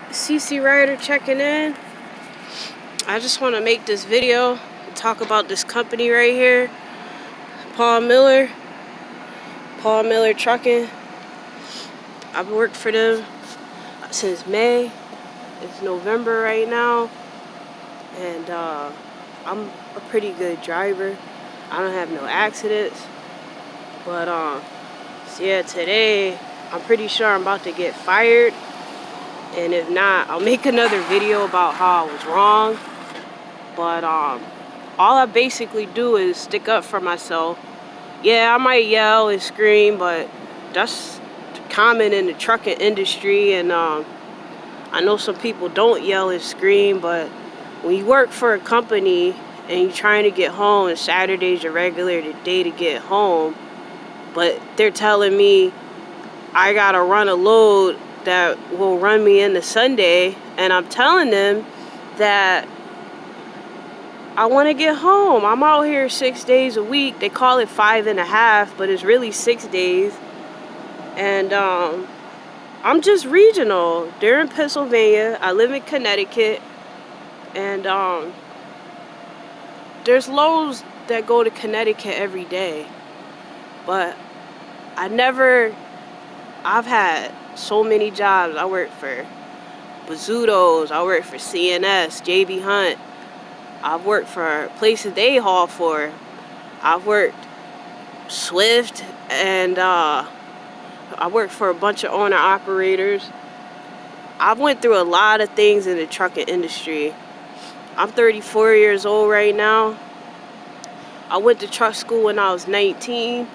CC Rider checking in. I just want to make this video and talk about this company right here, Paul Miller Trucking. I've worked for them since May. It's November right now, and I'm a pretty good driver. I don't have no accidents, but so yeah, today I'm pretty sure I'm about to get fired. And if not, I'll make another video about how I was wrong. But all I basically do is stick up for myself. Yeah, I might yell and scream, but that's common in the trucking industry. And I know some people don't yell and scream, but when you work for a company and you're trying to get home, and Saturday's your regular day to get home, but they're telling me I gotta run a load that will run me into Sunday, and I'm telling them that I want to get home. I'm out here 6 days a week. They call it 5.5, but it's really 6 days. And I'm just regional. They're in Pennsylvania. I live in Connecticut. And there's loads that go to Connecticut every day. But I've had so many jobs. I worked for Bazzuto's, I worked for CNS, JB Hunt. I've worked for places they haul for. I've worked Swift, and I worked for a bunch of owner operators. I've went through a lot of things in the trucking industry. I'm 34 years old right now. I went to truck school when I was 19.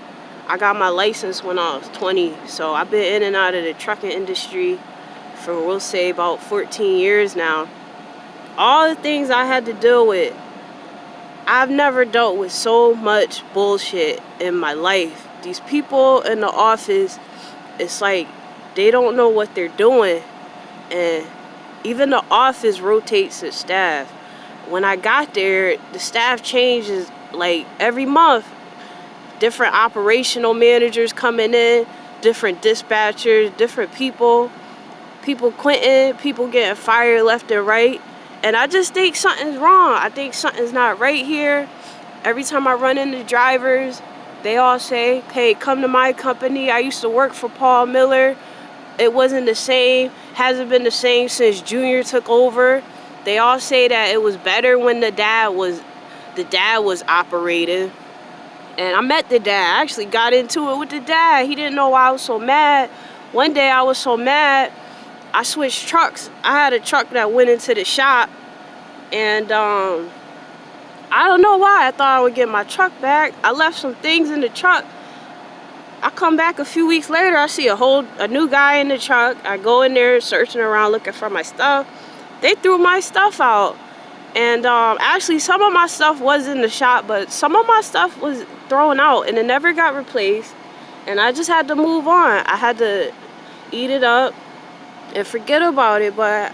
I got my license when I was 20, so I've been in and out of the trucking industry for, we'll say, about 14 years now. All the things I had to deal with, I've never dealt with so much bullshit in my life. These people in the office, it's like they don't know what they're doing, and even the office rotates its staff. When I got there, the staff changes like every month. Different operational managers coming in, different dispatchers, different people quitting, people getting fired left and right. And I just think something's wrong. I think something's not right here. Every time I run into drivers, they all say, hey, come to my company. I used to work for Paul Miller. It wasn't the same, hasn't been the same since Junior took over. They all say that it was better when the dad was operating. And I met the dad. I actually got into it with the dad. He didn't know why I was so mad. One day I was so mad, I switched trucks. I had a truck that went into the shop, and I don't know why. I thought I would get my truck back. I left some things in the truck. I come back a few weeks later, I see a new guy in the truck. I go in there searching around looking for my stuff. They threw my stuff out. And actually, some of my stuff was in the shop, but some of my stuff was thrown out, and it never got replaced. And I just had to move on. I had to eat it up and forget about it. But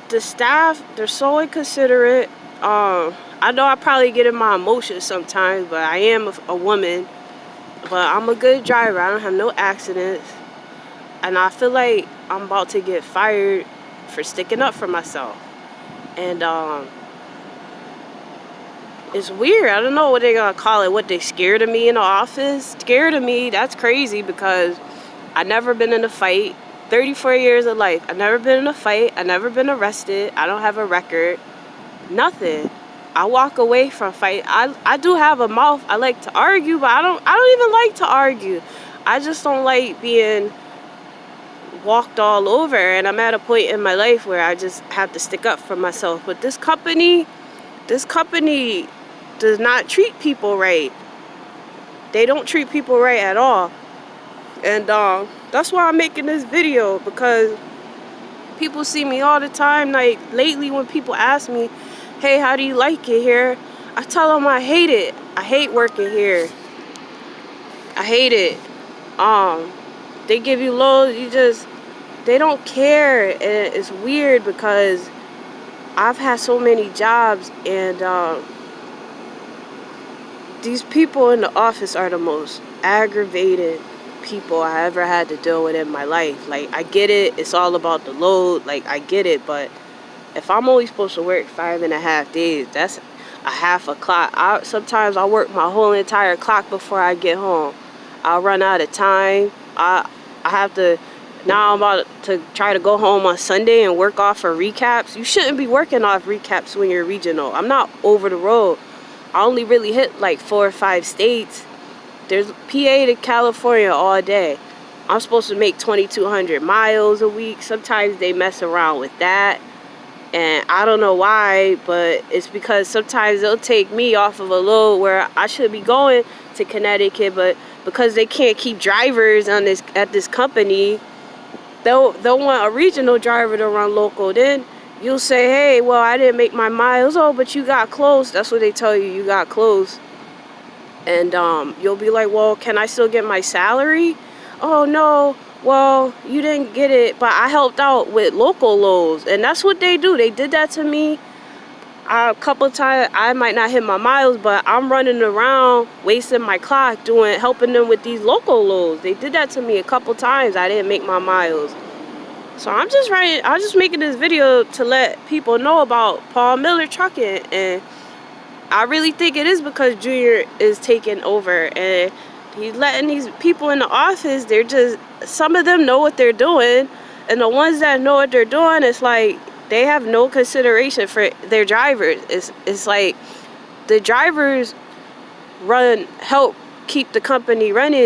the staff, they're so inconsiderate. I know I probably get in my emotions sometimes, but I am a woman. But I'm a good driver. I don't have no accidents. And I feel like I'm about to get fired for sticking up for myself. And it's weird. I don't know what they're gonna call it. What, they scared of me in the office? Scared of me? That's crazy, because I've never been in a fight. 34 years of life. I've never been in a fight. I've never been arrested. I don't have a record. Nothing. I walk away from fight. I do have a mouth. I like to argue, but I don't even like to argue. I just don't like being walked all over, and I'm at a point in my life where I just have to stick up for myself. But this company does not treat people right. They don't treat people right at all. And that's why I'm making this video, because people see me all the time. Like lately, when people ask me, hey, how do you like it here? I tell them I hate it. I hate working here. I hate it. They give you loads, they don't care. And it's weird, because I've had so many jobs, and these people in the office are the most aggravated people I ever had to deal with in my life. Like, I get it, it's all about the load, like, I get it, but if I'm only supposed to work 5.5 days, that's a half a clock. Sometimes I work my whole entire clock before I get home. I'll run out of time. I have to, now I'm about to try to go home on Sunday and work off of recaps. You shouldn't be working off recaps when you're regional. I'm not over the road. I only really hit like 4 or 5 states. There's PA to California all day. I'm supposed to make 2,200 miles a week. Sometimes they mess around with that. And I don't know why, but it's because sometimes they'll take me off of a load where I should be going to Connecticut, but because they can't keep drivers on at this company, they'll want a regional driver to run local. Then you'll say, hey, well, I didn't make my miles. Oh, but you got close. That's what they tell you. You got close. And you'll be like, well, can I still get my salary? Oh, no. Well, you didn't get it, but I helped out with local loads. And that's what they do. They did that to me a couple times. I might not hit my miles, but I'm running around wasting my clock helping them with these local loads. They did that to me a couple times. I didn't make my miles. So I'm just making this video to let people know about Paul Miller Trucking. And I really think it is because Junior is taking over, and he's letting these people in the office, some of them know what they're doing, and the ones that know what they're doing, it's like they have no consideration for their drivers. It's like the drivers help keep the company running.